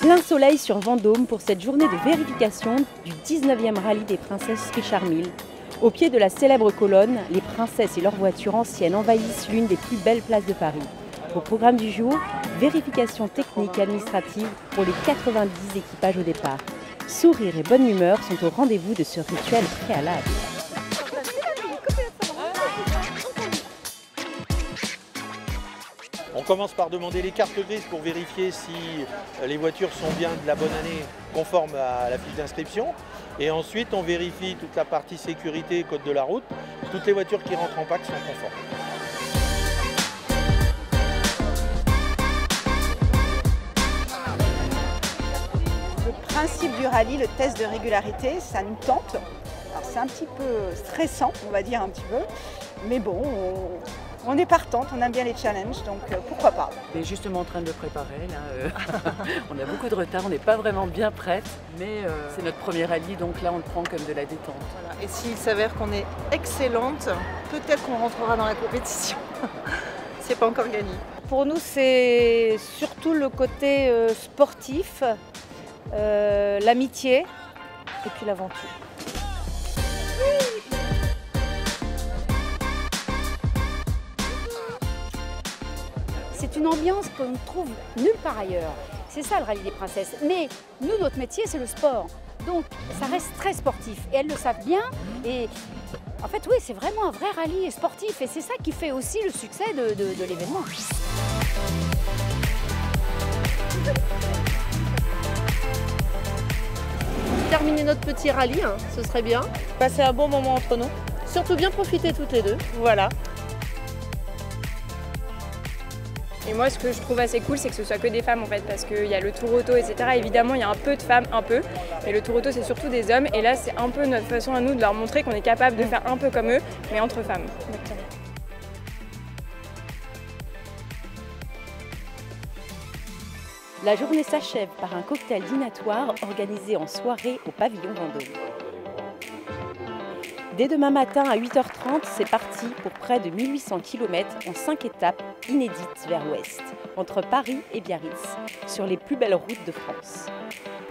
Plein soleil sur Vendôme pour cette journée de vérification du 19e rallye des princesses Richard Mille. Au pied de la célèbre colonne, les princesses et leurs voitures anciennes envahissent l'une des plus belles places de Paris. Au programme du jour, vérification technique et administrative pour les 90 équipages au départ. Sourire et bonne humeur sont au rendez-vous de ce rituel préalable. On commence par demander les cartes grises pour vérifier si les voitures sont bien de la bonne année conforme à la fiche d'inscription. Et ensuite, on vérifie toute la partie sécurité, code de la route. Toutes les voitures qui rentrent en PAC sont conformes. Le principe du rallye, le test de régularité, ça nous tente. Alors c'est un petit peu stressant, on va dire un petit peu. Mais bon, on est partante, on aime bien les challenges, donc pourquoi pas. On est justement en train de le préparer, là. On a beaucoup de retard, on n'est pas vraiment bien prête, mais c'est notre premier rallye, donc là on le prend comme de la détente. Voilà. Et s'il s'avère qu'on est excellente, peut-être qu'on rentrera dans la compétition. C'est pas encore gagné. Pour nous, c'est surtout le côté sportif, l'amitié et puis l'aventure. C'est une ambiance qu'on ne trouve nulle part ailleurs. C'est ça le rallye des princesses. Mais nous, notre métier, c'est le sport. Donc ça reste très sportif. Et elles le savent bien. Et en fait, oui, c'est vraiment un vrai rallye sportif. Et c'est ça qui fait aussi le succès de l'événement. Terminer notre petit rallye, hein, ce serait bien. Passer un bon moment entre nous. Surtout bien profiter toutes les deux. Voilà. Et moi, ce que je trouve assez cool, c'est que ce soit que des femmes en fait, parce qu'il y a le tour auto, etc. Évidemment, il y a un peu de femmes, un peu, mais le tour auto, c'est surtout des hommes. Et là, c'est un peu notre façon à nous de leur montrer qu'on est capable de faire un peu comme eux, mais entre femmes. La journée s'achève par un cocktail dînatoire organisé en soirée au pavillon Vendôme. Dès demain matin à 8h30, c'est parti pour près de 1800 km en 5 étapes inédites vers l'ouest, entre Paris et Biarritz, sur les plus belles routes de France.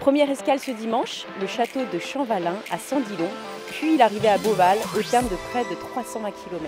Première escale ce dimanche, le château de Champvallin à Sandillon, puis l'arrivée à Beauval au terme de près de 320 km.